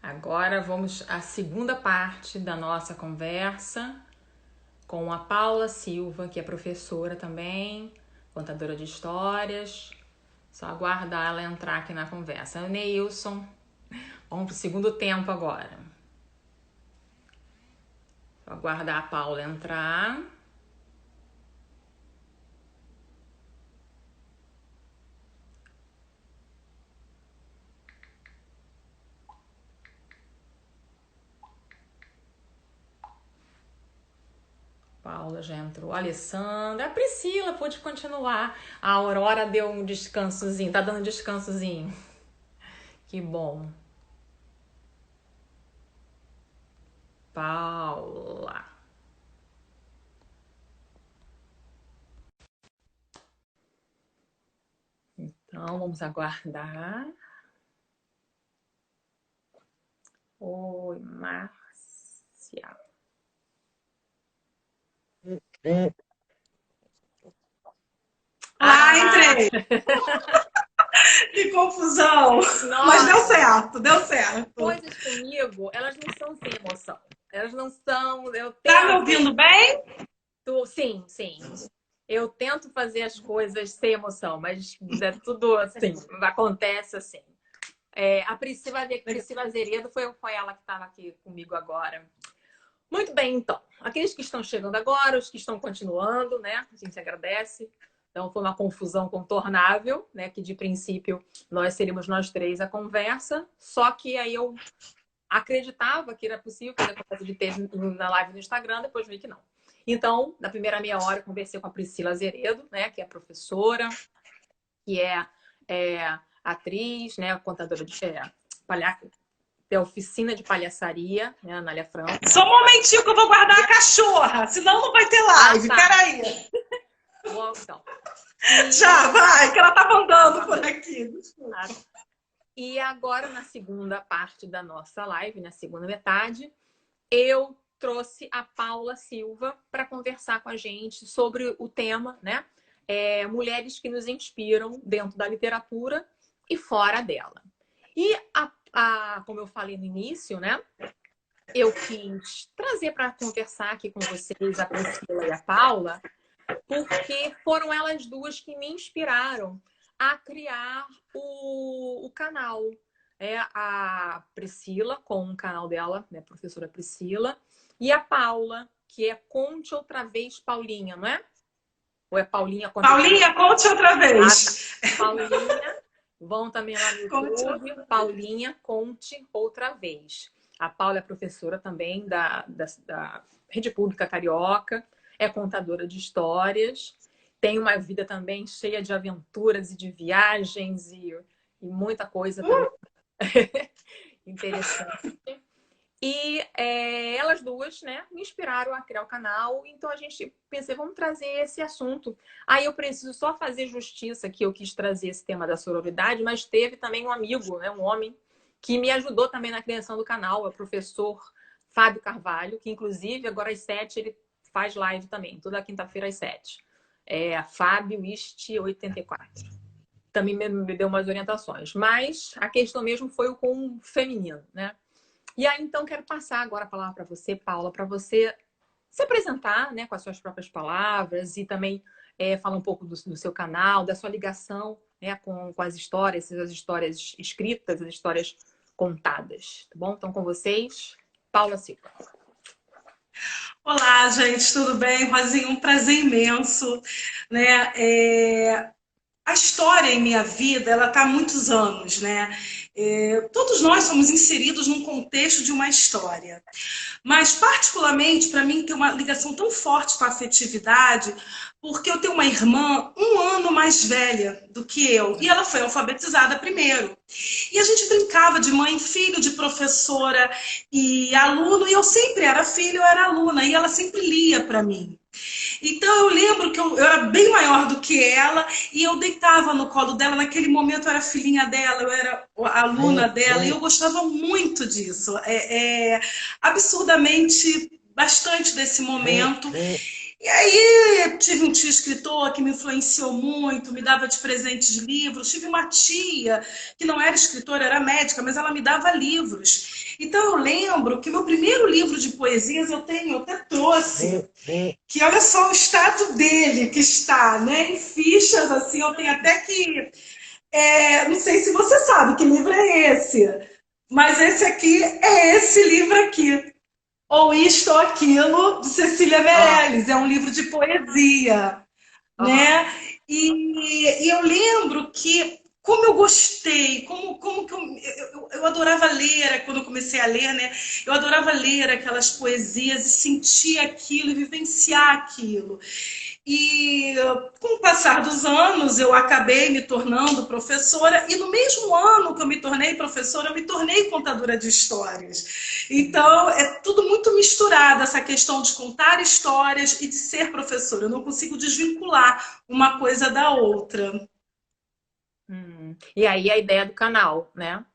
Agora vamos à segunda parte da nossa conversa com a Paula Silva, que é professora também, contadora de histórias. Só aguardar ela entrar aqui na conversa. Neilson, vamos para o segundo tempo agora. Vou aguardar a Paula entrar. Paula já entrou. A Alessandra. A Priscila pôde continuar. A Aurora deu um descansozinho. Tá dando descansozinho. Que bom. Paula. Então, vamos aguardar. Oi, Márcia. Entrei! Que confusão! Nossa. Mas deu certo, deu certo. Coisas comigo, elas não são sem emoção. Elas não são. Tá me ouvindo bem? Sim, sim. Eu tento fazer as coisas sem emoção, mas é tudo assim, acontece assim. A Priscila Azeredo foi ela que estava aqui comigo agora. Muito bem, então. Aqueles que estão chegando agora, os que estão continuando, né? A gente agradece. Então, foi uma confusão contornável, né? Que de princípio nós seríamos nós três a conversa, só que aí eu acreditava que era possível fazer a conversa de texto na live no Instagram, depois vi que não. Então, na primeira meia hora, eu conversei com a Priscila Azeredo, né? Que é professora, que é atriz, né? Contadora de palhaço. Tem a oficina de palhaçaria, né, Anália Franco. Só um momentinho que eu vou guardar a cachorra, senão não vai ter live. Tá. Peraí. Bom, então. Já, vai, que ela tava andando por aqui. E agora, na segunda parte da nossa live, na segunda metade, eu trouxe a Paula Silva para conversar com a gente sobre o tema, né? Mulheres que nos inspiram dentro da literatura e fora dela. E como eu falei no início, né? Eu quis trazer para conversar aqui com vocês a Priscila e a Paula, porque foram elas duas que me inspiraram a criar o canal. A Priscila, com o canal dela, né, professora Priscila, e a Paula, que é Conte Outra Vez Paulinha, não é? Ou é Paulinha? Paulinha, conte outra vez. Tá. Paulinha, vão também lá no YouTube. Paulinha, Conte Outra Vez. A Paula é professora também da Rede Pública Carioca, é contadora de histórias, tem uma vida também cheia de aventuras e de viagens e muita coisa interessante. E elas duas, né, me inspiraram a criar o canal, então a gente pensei, vamos trazer esse assunto. Aí eu preciso só fazer justiça que eu quis trazer esse tema da sororidade, mas teve também um amigo, né, um homem, que me ajudou também na criação do canal, é o professor Fábio Carvalho, que inclusive agora às 7 ele faz live também, toda quinta-feira às 7. Fábio Ist 84. Também me deu umas orientações. Mas a questão mesmo foi o com o feminino, né? E aí, então, quero passar agora a palavra para você, Paula, para você se apresentar, né, com as suas próprias palavras e também falar um pouco do seu canal, da sua ligação, né, com as histórias escritas, as histórias contadas, tá bom? Então, com vocês, Paula Silva. Olá, gente, tudo bem? Rosinha, um prazer imenso, né? A história em minha vida, ela está há muitos anos, né? Todos nós somos inseridos num contexto de uma história. Mas, particularmente, para mim, tem uma ligação tão forte com a afetividade, porque eu tenho uma irmã 1 ano mais velha do que eu, e ela foi alfabetizada primeiro. E a gente brincava de mãe e filho, de professora e aluno, e eu sempre era filho, eu era aluna, e ela sempre lia para mim. Então eu lembro que eu era bem maior do que ela e eu deitava no colo dela. Naquele momento eu era filhinha dela, eu era aluna dela e eu gostava muito disso. Absurdamente bastante desse momento. E aí tive um tio escritor que me influenciou muito, me dava de presente de livros. Tive uma tia que não era escritora, era médica, mas ela me dava livros. Então eu lembro que meu primeiro livro de poesias eu até trouxe, que olha só o estado dele que está, né? Em fichas, assim, eu tenho até que... não sei se você sabe que livro é esse, mas esse aqui é esse livro aqui. Ou Isto ou Aquilo, de Cecília Ah, Meirelles. É um livro de poesia, aham. né? E eu lembro que, como eu gostei, como que eu adorava ler, quando eu comecei a ler, né? Eu adorava ler aquelas poesias e sentir aquilo e vivenciar aquilo. E com o passar dos anos, eu acabei me tornando professora, e no mesmo ano que eu me tornei professora, eu me tornei contadora de histórias. Então, é tudo muito misturado, essa questão de contar histórias e de ser professora. Eu não consigo desvincular uma coisa da outra. E aí a ideia do canal, né?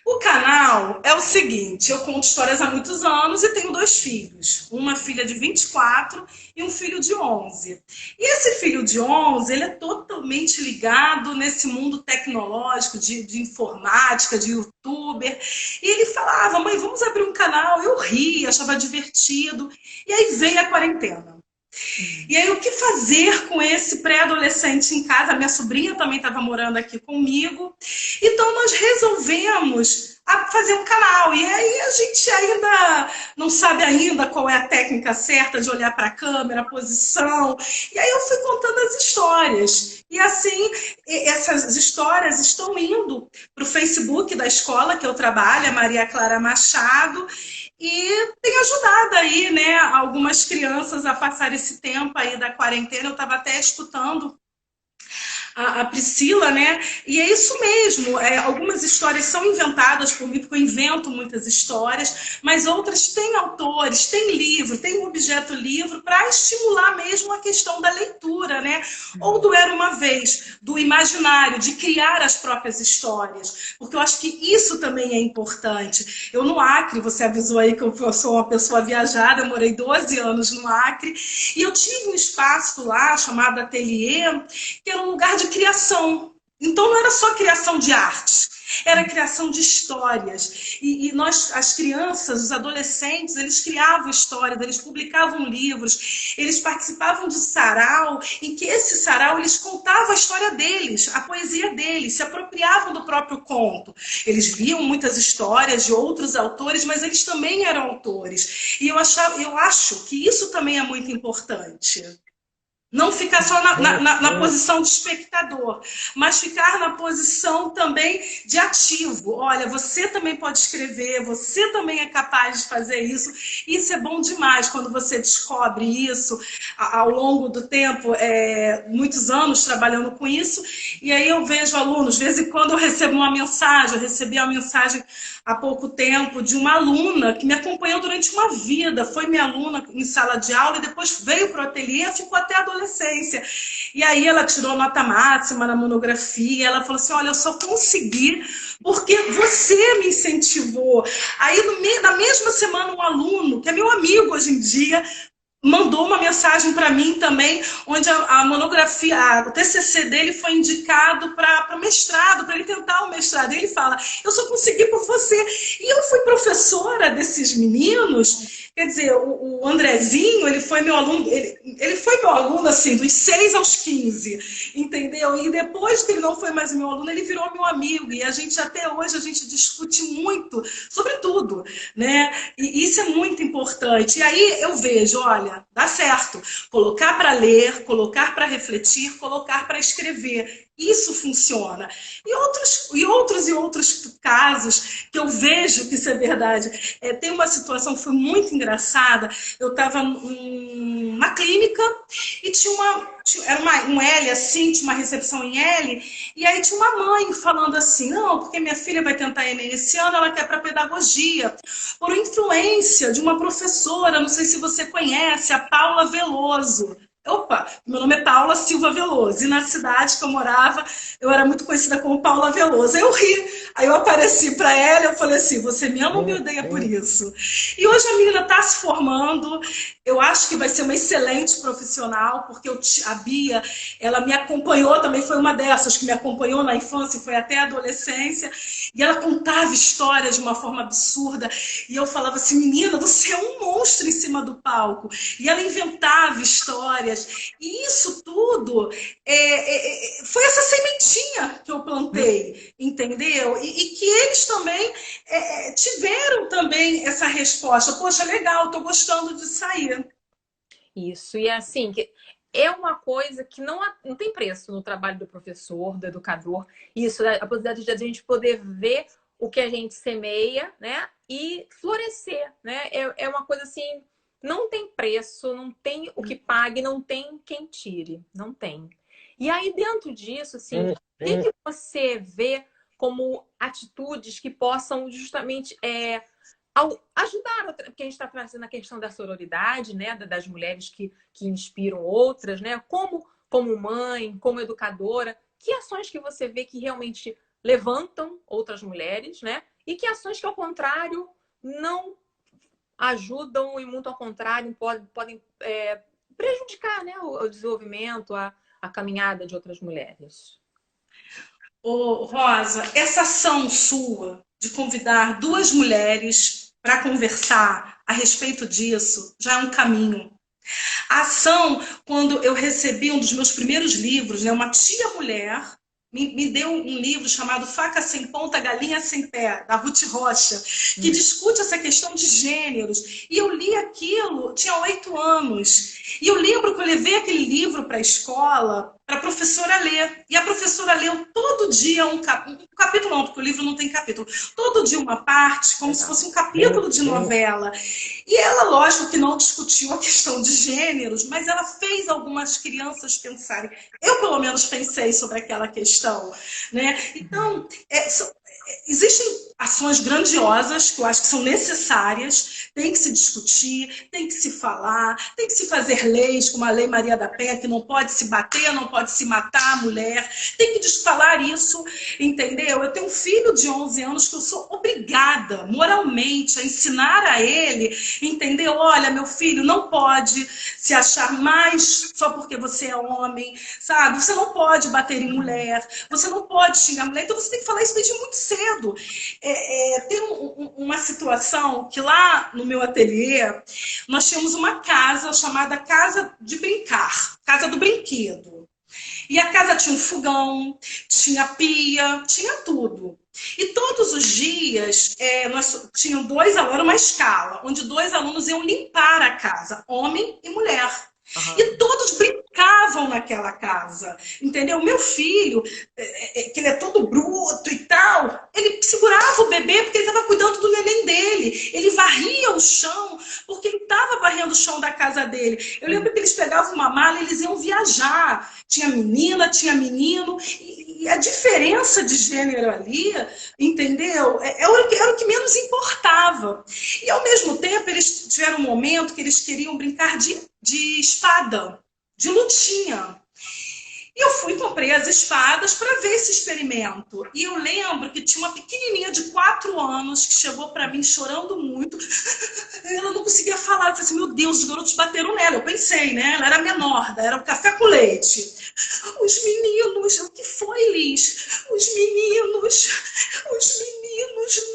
O canal é o seguinte, eu conto histórias há muitos anos e tenho dois filhos. Uma filha de 24 e um filho de 11. E esse filho de 11, ele é totalmente ligado nesse mundo tecnológico, de informática, de youtuber. E ele falava, mãe, vamos abrir um canal. Eu ria, achava divertido. E aí veio a quarentena. Hum. E aí, o que fazer com esse pré-adolescente em casa? A minha sobrinha também estava morando aqui comigo. Então, nós resolvemos fazer um canal. E aí, a gente ainda não sabe ainda qual é a técnica certa de olhar para a câmera, a posição. E aí, eu fui contando as histórias. E assim, essas histórias estão indo para o Facebook da escola que eu trabalho, a Maria Clara Machado, e tem ajudado aí, né, algumas crianças a passar esse tempo aí da quarentena. Eu estava até escutando a Priscila, né? E é isso mesmo. Algumas histórias são inventadas por mim, porque eu invento muitas histórias, mas outras têm autores, têm livro, têm um objeto livro para estimular mesmo a questão da leitura, né? Ou do Era uma Vez, do imaginário, de criar as próprias histórias, porque eu acho que isso também é importante. Eu no Acre, você avisou aí que eu sou uma pessoa viajada, eu morei 12 anos no Acre, e eu tive um espaço lá chamado Ateliê, que era um lugar de criação. Então não era só criação de artes, era criação de histórias. E nós, as crianças, os adolescentes, eles criavam histórias, eles publicavam livros, eles participavam de sarau, em que esse sarau eles contavam a história deles, a poesia deles, se apropriavam do próprio conto. Eles viam muitas histórias de outros autores, mas eles também eram autores. E eu acho que isso também é muito importante. Não ficar só na posição de espectador, mas ficar na posição também de ativo. Olha, você também pode escrever, você também é capaz de fazer isso. Isso é bom demais quando você descobre isso ao longo do tempo, muitos anos trabalhando com isso. E aí eu vejo alunos, de vez em quando eu recebo uma mensagem, eu recebi uma mensagem há pouco tempo de uma aluna que me acompanhou durante uma vida, foi minha aluna em sala de aula e depois veio para o ateliê e ficou até a adolescência. E aí ela tirou nota máxima na monografia, ela falou assim, olha, eu só consegui porque você me incentivou. Aí na mesma semana um aluno, que é meu amigo hoje em dia, mandou uma mensagem para mim também, onde a monografia, o TCC dele foi indicado para mestrado, para ele tentar o mestrado. E ele fala, eu só consegui por você. E eu fui professora desses meninos, quer dizer, o Andrezinho, ele foi meu aluno, ele foi meu aluno assim, dos 6 aos 15, entendeu? E depois que ele não foi mais meu aluno, ele virou meu amigo. E a gente, até hoje, a gente discute muito sobre tudo, né? E isso é muito importante. E aí eu vejo, olha, dá certo. Colocar para ler, colocar para refletir, colocar para escrever. Isso funciona. E outros casos que eu vejo que isso é verdade. Tem uma situação que foi muito engraçada. Eu estava numa clínica e era um L assim, tinha uma recepção em L, e aí tinha uma mãe falando assim, não, porque minha filha vai tentar Enem esse ano, ela quer para pedagogia, por influência de uma professora, não sei se você conhece, a Paula Veloso. Opa, meu nome é Paula Silva Veloso. E na cidade que eu morava, eu era muito conhecida como Paula Veloso. Aí eu ri. Aí eu apareci para ela e eu falei assim, você me ama ou me odeia por isso? E hoje a menina está se formando. Eu acho que vai ser uma excelente profissional, porque a Bia, ela me acompanhou também, foi uma dessas que me acompanhou na infância e foi até a adolescência. E ela contava histórias de uma forma absurda. E eu falava assim, menina, você é um monstro em cima do palco. E ela inventava histórias. E isso tudo foi essa sementinha que eu plantei, entendeu? E que eles também tiveram também essa resposta. Poxa, legal, estou gostando de sair. Isso, e assim, é uma coisa que não tem preço no trabalho do professor, do educador. Isso, a possibilidade de a gente poder ver o que a gente semeia, né? E florescer, né? É uma coisa assim, não tem preço, não tem o que pague, não tem quem tire, não tem. E aí, dentro disso, assim, o que você vê como atitudes que possam justamente ajudar, porque a gente está trazendo a questão da sororidade, né, das mulheres que inspiram outras, né, como mãe, como educadora, que ações que você vê que realmente levantam outras mulheres, né, e que ações que, ao contrário, não ajudam e, muito ao contrário, podem prejudicar, né, o desenvolvimento, a caminhada de outras mulheres. Ô, Rosa, essa ação sua de convidar duas mulheres para conversar a respeito disso já é um caminho. A ação, quando eu recebi um dos meus primeiros livros, né, uma tia mulher me deu um livro chamado Faca Sem Ponta, Galinha Sem Pé, da Ruth Rocha, que discute essa questão de gêneros. E eu li aquilo, tinha 8 anos. E eu lembro que eu levei aquele livro para a escola, para a professora ler. E a professora leu todo dia um capítulo, não, porque o livro não tem capítulo. Todo dia uma parte, como se fosse um capítulo de novela. E ela, lógico que não discutiu a questão de gêneros, mas ela fez algumas crianças pensarem. Eu, pelo menos, pensei sobre aquela questão, né? Então, existem ações grandiosas que eu acho que são necessárias, tem que se discutir, tem que se falar, tem que se fazer leis, como a Lei Maria da Penha, que não pode se bater, não pode se matar a mulher, tem que falar isso, entendeu? Eu tenho um filho de 11 anos que eu sou obrigada, moralmente, a ensinar a ele, entendeu? Olha, meu filho, não pode se achar mais só porque você é homem, sabe? Você não pode bater em mulher, você não pode xingar a mulher, então você tem que falar isso desde muito cedo. Tem uma situação que lá no meu ateliê nós tínhamos uma casa chamada Casa de Brincar, Casa do Brinquedo. E a casa tinha um fogão, tinha pia, tinha tudo. E todos os dias nós tínhamos 2 alunos, era uma escala, onde 2 alunos iam limpar a casa, homem e mulher. Uhum. E todos brincavam naquela casa, entendeu? Meu filho, que ele é todo bruto e tal, ele segurava o bebê porque ele estava cuidando do neném dele. Ele varria o chão porque ele estava varrendo o chão da casa dele. Eu lembro que eles pegavam uma mala e eles iam viajar. Tinha menina, tinha menino. E a diferença de gênero ali, entendeu? Era o que menos importava. E ao mesmo tempo eles tiveram um momento que eles queriam brincar de espada, de lutinha. E eu fui, comprei as espadas para ver esse experimento. E eu lembro que tinha uma pequenininha de 4 anos que chegou para mim chorando muito. Ela não conseguia falar. Eu falei assim, meu Deus, os garotos bateram nela. Eu pensei, né? Ela era menor, era o café com leite. Os meninos, o que foi, Liz? Os meninos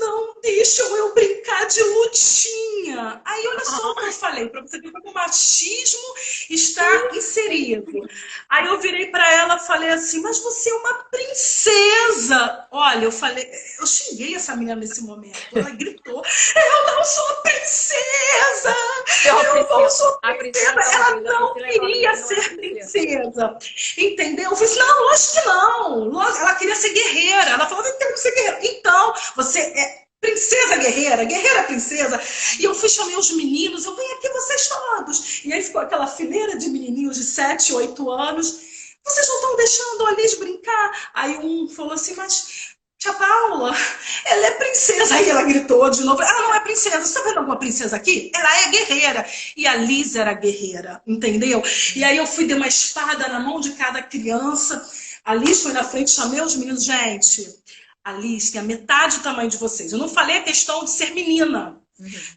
não deixam eu brincar de lutinha. Aí olha só o que eu falei, para você ver como o machismo está inserido. Aí eu virei para ela e falei assim, mas você é uma princesa. Olha, eu xinguei essa menina nesse momento. Ela gritou, eu não sou princesa! Eu não sou princesa! Ela não queria ser princesa. Entendeu? Eu falei assim, não, lógico que não. Ela queria ser guerreira. Ela falou, eu quero ser guerreira. Então, você é princesa guerreira, guerreira princesa. E eu fui, chamei os meninos, eu venho aqui vocês todos. E aí ficou aquela fileira de menininhos de 7, 8 anos. Vocês não estão deixando a Liz brincar? Aí um falou assim, mas Tia Paula, ela é princesa. Aí ela gritou de novo, ela não é princesa. Você tá vendo alguma princesa aqui? Ela é guerreira. E a Liz era guerreira, entendeu? E aí eu fui, dei uma espada na mão de cada criança. A Liz foi na frente, chamei os meninos. Gente, a Liz tem a metade do tamanho de vocês. Eu não falei a questão de ser menina.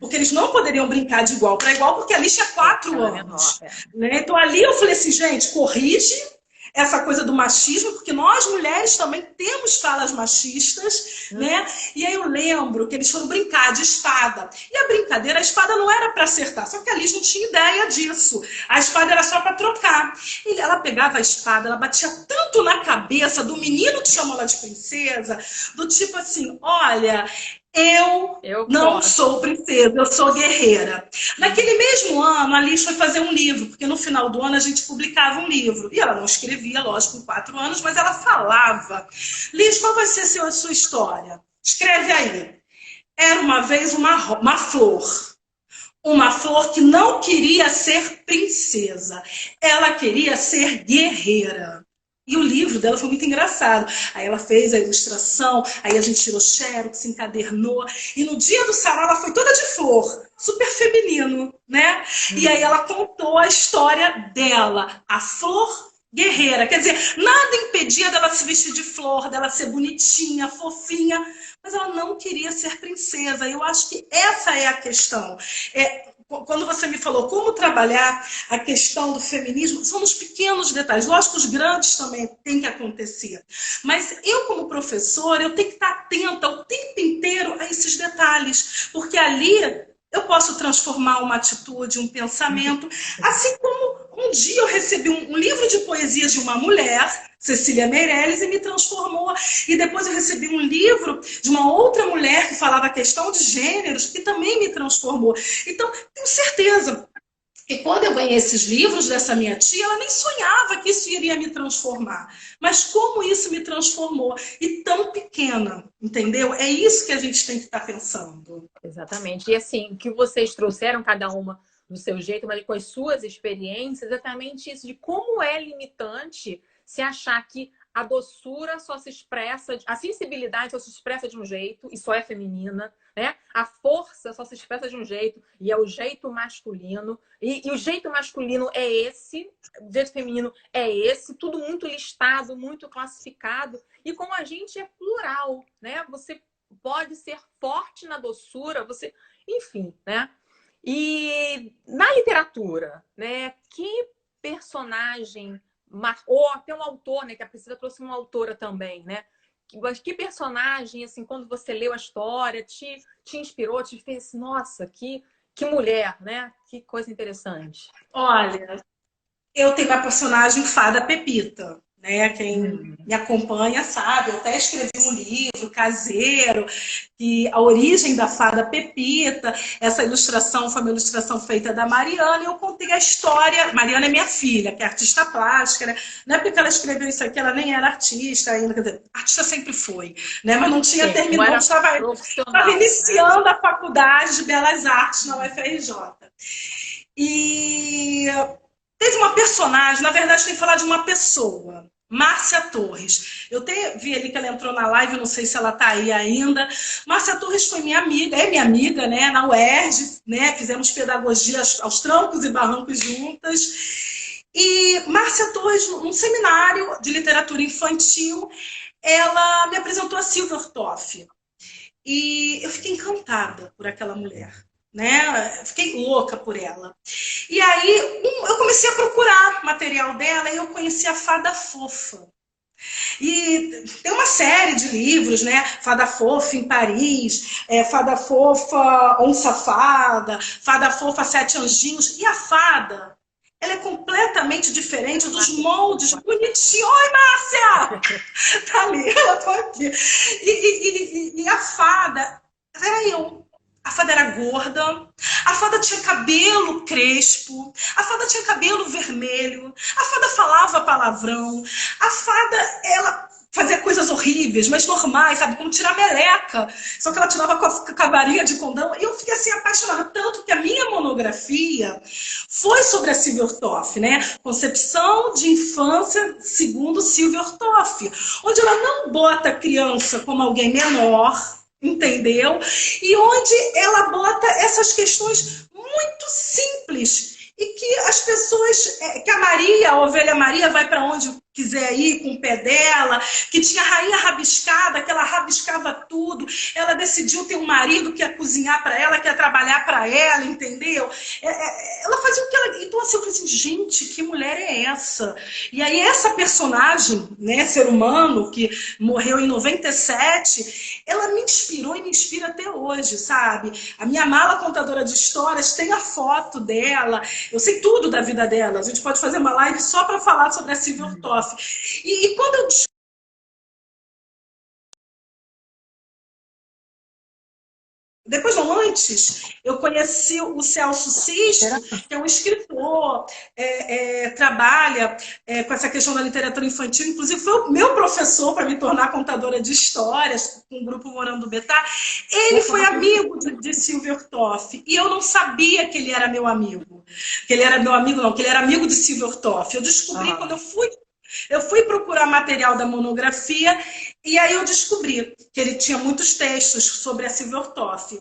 Porque eles não poderiam brincar de igual para igual, porque a Liz tinha 4 anos. Né? Então ali eu falei assim, gente, corrige essa coisa do machismo, porque nós mulheres também temos falas machistas, né? E aí eu lembro que eles foram brincar de espada. E a brincadeira, a espada não era para acertar, só que a Liz não tinha ideia disso. A espada era só para trocar. E ela pegava a espada, ela batia tanto na cabeça do menino que chamou ela de princesa, do tipo assim, olha, eu não sou princesa, eu sou guerreira. Naquele mesmo ano, a Liz foi fazer um livro, porque no final do ano a gente publicava um livro. E ela não escrevia, lógico, com 4 anos, mas ela falava. Liz, qual vai ser a sua história? Escreve aí. Era uma vez uma flor. Uma flor que não queria ser princesa. Ela queria ser guerreira. E o livro dela foi muito engraçado. Aí ela fez a ilustração, aí a gente tirou xerox, se encadernou. E no dia do sarau ela foi toda de flor, super feminino, né? E aí ela contou a história dela, a flor guerreira. Quer dizer, nada impedia dela se vestir de flor, dela ser bonitinha, fofinha, mas ela não queria ser princesa. Eu acho que essa é a questão. Quando você me falou como trabalhar a questão do feminismo, são nos pequenos detalhes. Lógico que os grandes também têm que acontecer. Mas eu, como professora, eu tenho que estar atenta o tempo inteiro a esses detalhes. Porque ali eu posso transformar uma atitude, um pensamento. Assim como um dia eu recebi um livro de poesias de uma mulher, Cecília Meirelles, e me transformou. E depois eu recebi um livro de uma outra mulher que falava a questão de gêneros e também me transformou. Então, tenho certeza que quando eu ganhei esses livros dessa minha tia, ela nem sonhava que isso iria me transformar. Mas como isso me transformou? E tão pequena, entendeu? É isso que a gente tem que estar pensando. Exatamente. E assim, o que vocês trouxeram, cada uma do seu jeito, mas com as suas experiências, exatamente isso, de como é limitante se achar que a doçura só se expressa, a sensibilidade só se expressa de um jeito e só é feminina, né? A força só se expressa de um jeito e é o jeito masculino. E o jeito masculino é esse, o jeito feminino é esse, tudo muito listado, muito classificado. E como a gente é plural, né? Você pode ser forte na doçura, você, enfim, né? E na literatura, né? Que personagem ou até um autor, né? Que a Priscila trouxe uma autora também, né? Que personagem, assim, quando você leu a história, te inspirou, te fez, nossa, que mulher, né? Que coisa interessante. Olha, eu tenho a personagem Fada Pepita, né? Quem me acompanha sabe, eu até escrevi um livro caseiro, que a origem da Fada Pepita, essa ilustração foi uma ilustração feita da Mariana, e eu contei a história. Mariana é minha filha, que é artista plástica, né? Não é porque ela escreveu isso aqui, ela nem era artista ainda, quer dizer, artista sempre foi, né? Mas não tinha terminado, estava iniciando, né? A faculdade de Belas Artes na UFRJ. E teve uma personagem, na verdade tem que falar de uma pessoa, Márcia Torres. Eu até vi ali que ela entrou na live, não sei se ela está aí ainda. Márcia Torres foi minha amiga, é minha amiga, né, na UERJ, né, fizemos pedagogia aos trancos e barrancos juntas. E Márcia Torres, num seminário de literatura infantil, ela me apresentou a Silvia Ortoff. E eu fiquei encantada por aquela mulher. Né? Fiquei louca por ela. E aí eu comecei a procurar material dela e eu conheci a Fada Fofa. E tem uma série de livros, né? Fada Fofa em Paris, Fada Fofa Onça Fada, Fada Fofa Sete Anjinhos. E a fada, ela é completamente diferente dos moldes bonitinhos. Oi, Márcia! Tá ali, ela tá aqui. E a fada era eu. A fada era gorda, a fada tinha cabelo crespo, a fada tinha cabelo vermelho, a fada falava palavrão, a fada, ela fazia coisas horríveis, mas normais, sabe? Como tirar meleca. Só que ela tirava com a varinha de condão. E eu fiquei assim apaixonada. Tanto que a minha monografia foi sobre a Silvia Ortoff, né? Concepção de infância segundo Silvia Ortoff. Onde ela não bota a criança como alguém menor, entendeu? E onde ela bota essas questões muito simples e que as pessoas, que a Maria, a ovelha Maria, vai para onde quiser ir com o pé dela, que tinha a rainha rabiscada, que ela rabiscava tudo, ela decidiu ter um marido que ia cozinhar para ela, que ia trabalhar para ela, entendeu? Ela fazia o que ela... Então assim, eu falei assim, gente, que mulher é essa? E aí essa personagem, né, ser humano, que morreu em 97, ela me inspirou e me inspira até hoje, sabe? A minha mala contadora de histórias tem a foto dela, eu sei tudo da vida dela, a gente pode fazer uma live só para falar sobre a Silvia Ortoff. E quando eu depois, não antes, eu conheci o Celso Sisto, que é um escritor, trabalha com essa questão da literatura infantil, inclusive foi o meu professor para me tornar contadora de histórias, com o grupo Morando do Betá. Ele foi amigo de Silvia Ortoff, e eu não sabia que ele era meu amigo. Que ele era meu amigo, não, que ele era amigo de Silvia Ortoff. Eu descobri quando eu fui procurar material da monografia e aí eu descobri que ele tinha muitos textos sobre a Silvia Ortoff.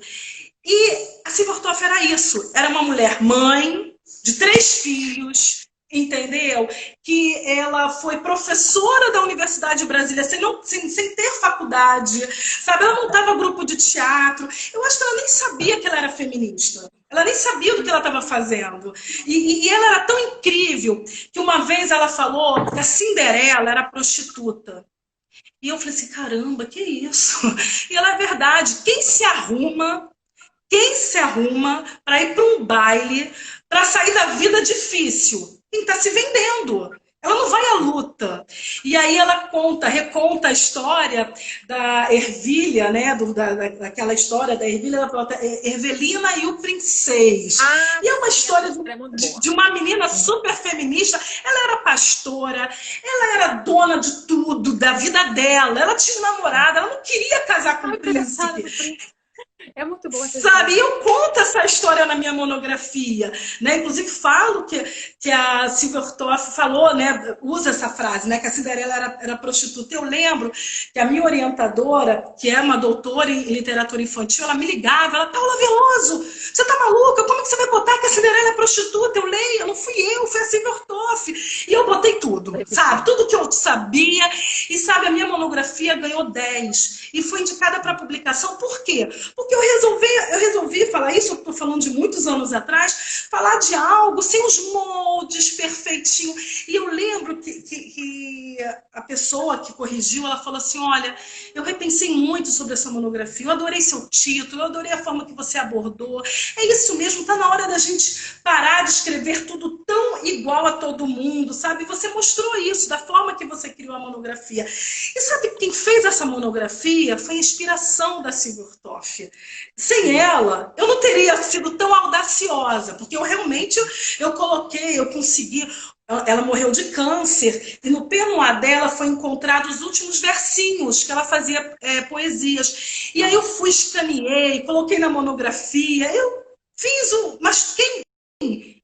E a Silvia Ortoff era isso, era uma mulher mãe de 3 filhos, entendeu? Que ela foi professora da Universidade de Brasília sem ter faculdade, sabe? Ela montava grupo de teatro. Eu acho que ela nem sabia que ela era feminista. Ela nem sabia do que ela estava fazendo. E ela era tão incrível que uma vez ela falou que a Cinderela era prostituta. E eu falei assim, caramba, que isso? E ela é verdade. Quem se arruma para ir para um baile, para sair da vida difícil? Quem está se vendendo. Ela não vai à luta. E aí ela reconta a história da Ervilha, né? Daquela história da Ervilha, ela fala, Ervelina e o Princês. E é uma história de uma menina super feminista. Ela era pastora, ela era dona de tudo, da vida dela. Ela tinha um namorado, ela não queria casar com o príncipe. É muito bom essa Sabe, e eu conto essa história na minha monografia, né? Inclusive falo que a Silvia Ortoff falou, né? Usa essa frase, né? Que a Cinderela era prostituta. Eu lembro que a minha orientadora, que é uma doutora em literatura infantil, ela me ligava, ela, Paula Veloso, você tá maluca? Como que você vai botar que a Cinderela é prostituta? Eu leio, não fui eu, foi a Silvia Ortoff. E eu botei tudo, sabe? Tudo que eu sabia. E sabe, a minha monografia ganhou 10 e foi indicada para publicação. Por quê? Porque eu resolvi falar isso, eu estou falando de muitos anos atrás, falar de algo sem os moldes perfeitinho. E eu lembro que a pessoa que corrigiu, ela falou assim, olha, eu repensei muito sobre essa monografia, eu adorei seu título, eu adorei a forma que você abordou. É isso mesmo, está na hora da gente parar de escrever tudo tão igual a todo mundo, sabe? Você mostrou isso, da forma que você criou a monografia. E sabe quem fez essa monografia? Foi a inspiração da Silvia Ortoff. Sem ela, eu não teria sido tão audaciosa, porque eu consegui. Ela morreu de câncer e no penuar dela foi encontrado os últimos versinhos que ela fazia poesias. E aí eu fui, escaneei, coloquei na monografia, eu fiz o... Mas quem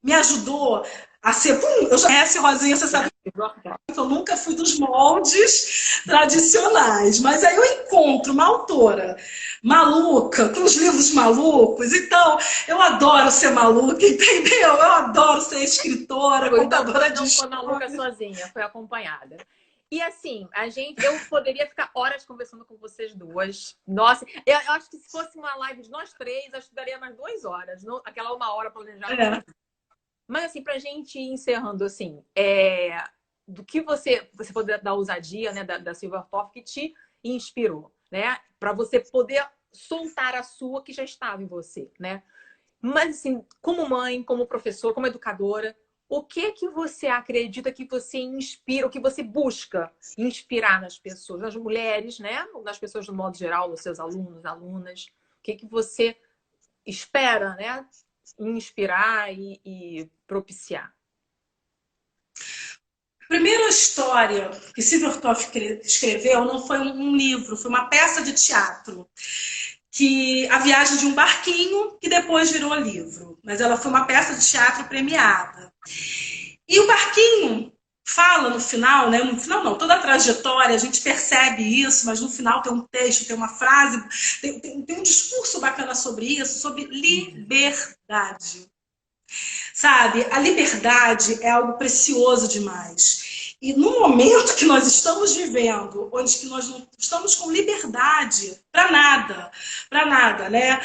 me ajudou a ser... eu já conhece, Rosinha, você sabe que eu nunca fui dos moldes tradicionais, mas aí eu encontro uma autora maluca, com os livros malucos, então eu adoro ser maluca, entendeu? Eu adoro ser escritora, contadora de histórias. Não foi maluca sozinha, foi acompanhada. E assim, eu poderia ficar horas conversando com vocês duas. Nossa, eu acho que se fosse uma live de nós 3, acho que daria mais 2 horas, não, aquela 1 hora planejada. Mas assim, pra gente ir encerrando, assim, do que você poder dar ousadia, né, da Silvia Ortoff, que te inspirou, né? Para você poder soltar a sua que já estava em você, né? Mas assim, como mãe, como professora, como educadora, o que você acredita que você inspira, o que você busca inspirar nas pessoas, nas mulheres, né? Nas pessoas do modo geral, nos seus alunos, alunas? O que você espera, né? Inspirar e propiciar? primeira história que Silvertoft escreveu não foi um livro, foi uma peça de teatro. Que A Viagem de um Barquinho, que depois virou livro. Mas ela foi uma peça de teatro premiada. E o barquinho fala no final, né? No final não, toda a trajetória, a gente percebe isso, mas no final tem um texto, tem uma frase, tem um discurso bacana sobre isso, sobre liberdade. Sabe? A liberdade é algo precioso demais. E no momento que nós estamos vivendo, onde que nós não estamos com liberdade para nada, né?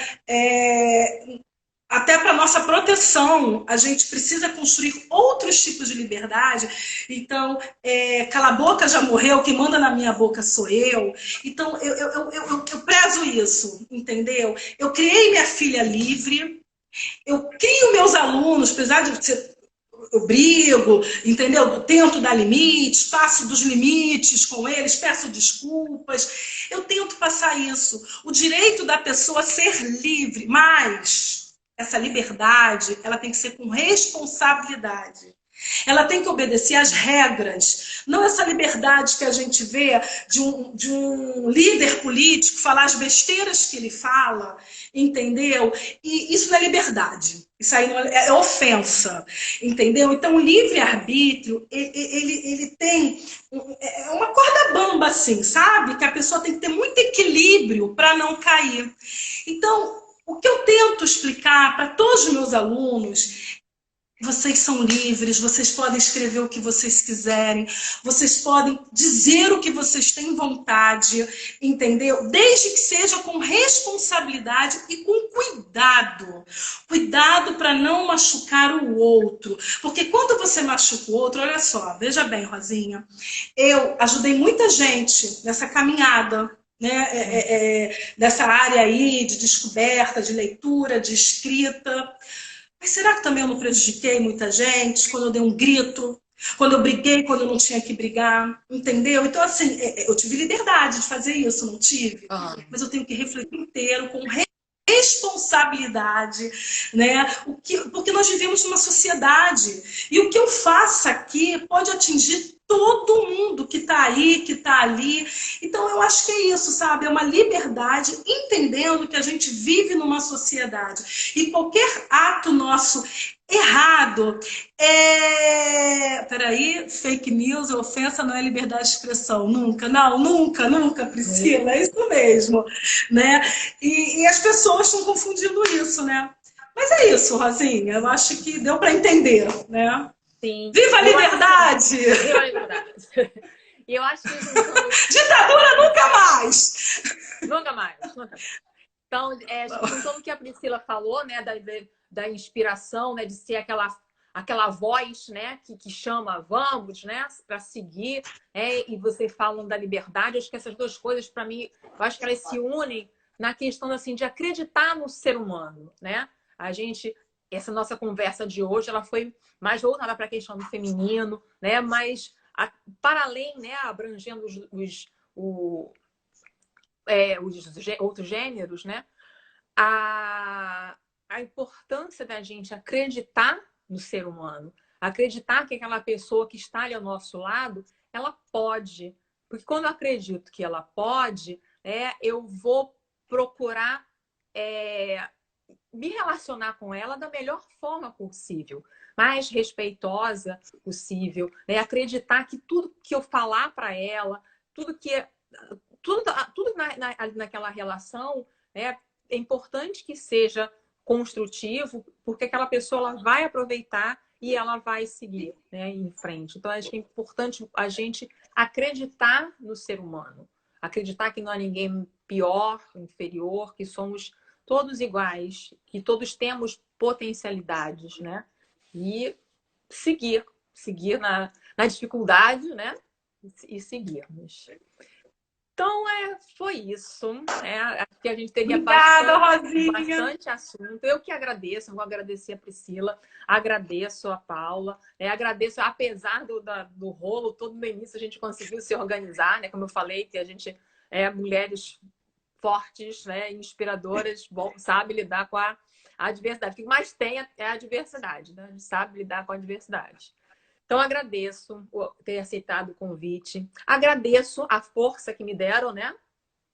Até para nossa proteção, a gente precisa construir outros tipos de liberdade. Então, cala a boca, já morreu, quem manda na minha boca sou eu. Então, eu prezo isso, entendeu? Eu criei minha filha livre, eu crio meus alunos, apesar de ser, eu brigo, entendeu? Eu tento dar limites, passo dos limites com eles, peço desculpas. Eu tento passar isso. O direito da pessoa ser livre, mas essa liberdade, ela tem que ser com responsabilidade. Ela tem que obedecer às regras. Não essa liberdade que a gente vê de um líder político falar as besteiras que ele fala, entendeu? E isso não é liberdade. Isso aí não é ofensa, entendeu? Então, o livre-arbítrio, ele tem uma corda bamba, assim, sabe? Que a pessoa tem que ter muito equilíbrio para não cair. Então, o que eu tento explicar para todos os meus alunos: vocês são livres, vocês podem escrever o que vocês quiserem, vocês podem dizer o que vocês têm vontade, entendeu? Desde que seja com responsabilidade e com cuidado. Cuidado para não machucar o outro. Porque quando você machuca o outro, olha só, veja bem, Rosinha, eu ajudei muita gente nessa caminhada, né, dessa área aí de descoberta, de leitura, de escrita. Mas será que também eu não prejudiquei muita gente quando eu dei um grito? Quando eu briguei quando eu não tinha que brigar? Entendeu? Então, assim, eu tive liberdade de fazer isso, não tive? Mas eu tenho que refletir inteiro com responsabilidade, né? Porque nós vivemos numa sociedade. E o que eu faço aqui pode atingir todo mundo que está aí, que está ali. Então, eu acho que é isso, sabe? É uma liberdade, entendendo que a gente vive numa sociedade. E qualquer ato nosso errado Peraí, fake news, ofensa não é liberdade de expressão. Nunca, não, nunca, nunca, Priscila. É isso mesmo, né? E as pessoas estão confundindo isso, né? Mas é isso, Rosinha. Eu acho que deu para entender, né? Sim. Viva a liberdade! Viva a liberdade! E eu acho que... Ditadura nunca mais! Nunca mais, nunca mais. Então, juntando o que a Priscila falou, né, da inspiração, né, de ser aquela voz, né, que chama vamos, né, para seguir, e você falando da liberdade, acho que essas duas coisas, para mim, eu acho que elas se unem na questão assim, de acreditar no ser humano, né? Essa nossa conversa de hoje, ela foi mais voltada para a questão do feminino, né, mas para além, né, abrangendo os outros gêneros, né? A importância da gente acreditar no ser humano, acreditar que aquela pessoa que está ali ao nosso lado, ela pode. Porque quando eu acredito que ela pode, eu vou procurar me relacionar com ela da melhor forma possível, mais respeitosa possível, né? Acreditar que tudo que eu falar para ela, tudo naquela relação, né, é importante que seja construtivo, porque aquela pessoa ela vai aproveitar e ela vai seguir, né, em frente. Então, acho que é importante a gente acreditar no ser humano, acreditar que não há ninguém pior, inferior, que somos todos iguais, que todos temos potencialidades, né? E seguir na dificuldade, né? E seguirmos. Então, foi isso. Acho que a gente teria bastante assunto. Eu que agradeço, vou agradecer a Priscila, agradeço a Paula, agradeço, apesar do rolo todo no início, a gente conseguiu se organizar, né? Como eu falei, que a gente é mulheres fortes, né? Inspiradoras, sabe lidar com a adversidade. O que mais tem é a diversidade, né? A gente sabe lidar com a diversidade. Então, agradeço ter aceitado o convite. Agradeço a força que me deram, né,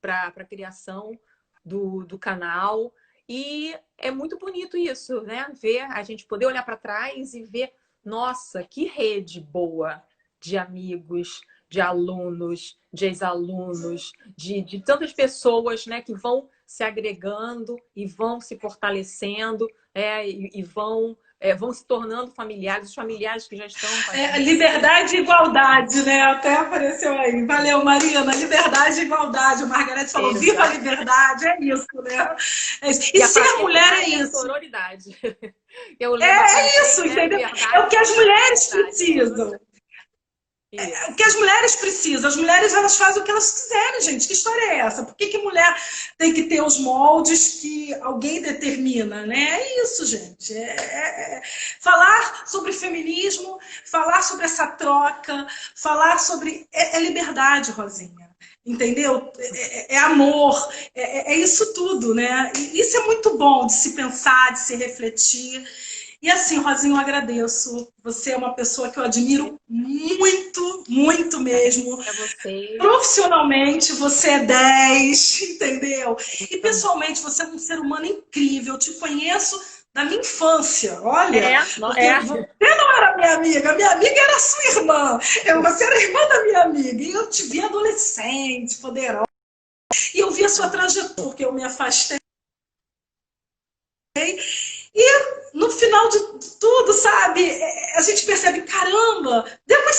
para a criação do canal. E é muito bonito isso, né? Ver a gente poder olhar para trás e ver, nossa, que rede boa de amigos, de alunos, de ex-alunos, de tantas pessoas, né, que vão se agregando e vão se fortalecendo, e vão se tornando familiares, os familiares que já estão com a gente. Liberdade e igualdade, né? Até apareceu aí. Valeu, Marina. Liberdade e igualdade. O Margarete falou, Exato. viva a liberdade. É isso, né? E ser a mulher é isso. Sororidade. É isso, entendeu? É o que as mulheres precisam. É o que as mulheres precisam. As mulheres, elas fazem o que elas quiserem, gente. Que história é essa? Por que mulher tem que ter os moldes que alguém determina, né? É isso, gente. Falar sobre feminismo, falar sobre essa troca, falar sobre... É liberdade, Rosinha. Entendeu? É amor, é isso tudo, né? E isso é muito bom de se pensar, de se refletir. E assim, Rosinha, eu agradeço. Você é uma pessoa que eu admiro muito, muito mesmo. É você. Profissionalmente, você é 10, entendeu? E pessoalmente, você é um ser humano incrível. Eu te conheço da minha infância, olha. Você não era minha amiga era sua irmã. Você era irmã da minha amiga. E eu te vi adolescente, poderosa. E eu vi a sua trajetória, porque eu me afastei. E no final de tudo, sabe, a gente percebe, caramba, demos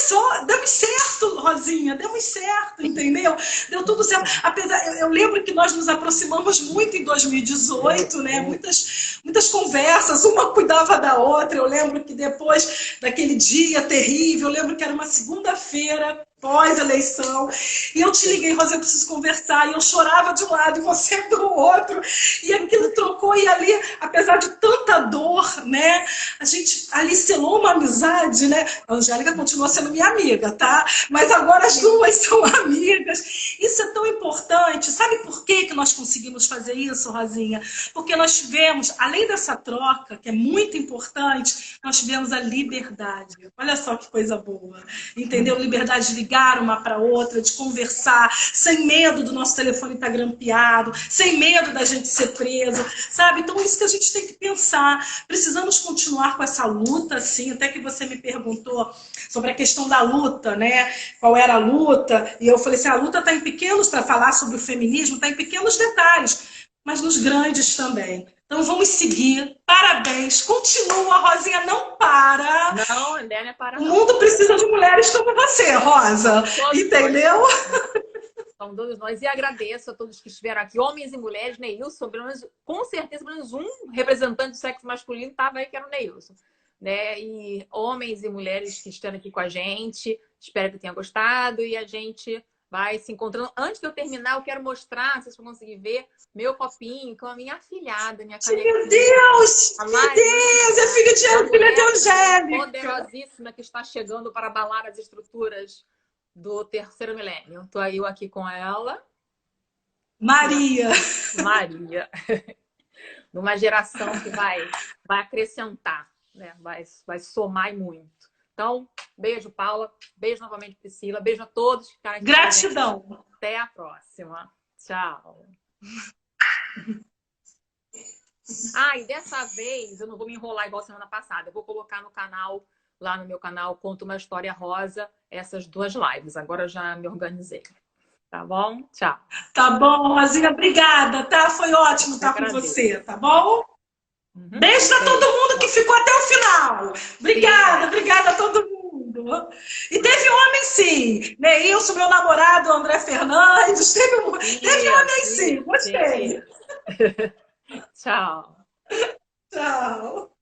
certo, Rosinha, demos certo, entendeu? Deu tudo certo. Apesar, eu lembro que nós nos aproximamos muito em 2018, né? Muitas conversas, uma cuidava da outra. Eu lembro que depois daquele dia terrível, eu lembro que era uma segunda-feira, pós-eleição, e eu te liguei, Rosinha, eu preciso conversar, e eu chorava de um lado e você do outro, e aquilo trocou, e ali, apesar de tanta dor, né, a gente ali selou uma amizade, né, a Angélica continua sendo minha amiga, tá, mas agora as duas são amigas, isso é tão importante. Sabe por que nós conseguimos fazer isso, Rosinha? Porque nós tivemos, além dessa troca, que é muito importante, nós tivemos a liberdade, olha só que coisa boa, entendeu? Liberdade de ligar uma para outra, de conversar, sem medo do nosso telefone estar grampeado, sem medo da gente ser preso, sabe? Então, isso que a gente tem que pensar. Precisamos continuar com essa luta, sim. Até que você me perguntou sobre a questão da luta, né? Qual era a luta? E eu falei assim, a luta está em pequenos, para falar sobre o feminismo, está em pequenos detalhes, mas nos grandes também. Então vamos seguir. Parabéns. Continua, Rosinha, não para. Não, não é para. O mundo precisa de mulheres como você, Rosa. Todos entendeu? São todos nós. E agradeço a todos que estiveram aqui, homens e mulheres, Neilson, com certeza, pelo menos um representante do sexo masculino estava aí, que era o Neilson. Né? E homens e mulheres que estão aqui com a gente. Espero que tenham gostado e a gente vai se encontrando. Antes de eu terminar, eu quero mostrar, vocês vão conseguir ver, meu copinho com a minha afilhada, minha canequinha. Meu Deus! Meu Deus! É filha de Angélica! Poderosíssima que está chegando para abalar as estruturas do terceiro milênio. Estou aí eu aqui com ela. Maria! Maria. Numa geração que vai acrescentar, né? Vai somar e muito. Então, beijo, Paula. Beijo novamente, Priscila. Beijo a todos que ficaram aqui. Gratidão. Até a próxima. Tchau. E dessa vez eu não vou me enrolar igual semana passada. Eu vou colocar no canal, lá no meu canal, Conto uma História Rosa, essas 2 lives. Agora eu já me organizei. Tá bom? Tchau. Tá bom, Rosinha. Obrigada, tá? Foi ótimo estar com você, tá bom? Beijo a todo mundo que ficou até o final. Obrigada a todo mundo. E teve homem sim. Neilson, meu namorado, André Fernandes. Teve homem sim. Gostei. Tchau. Tchau.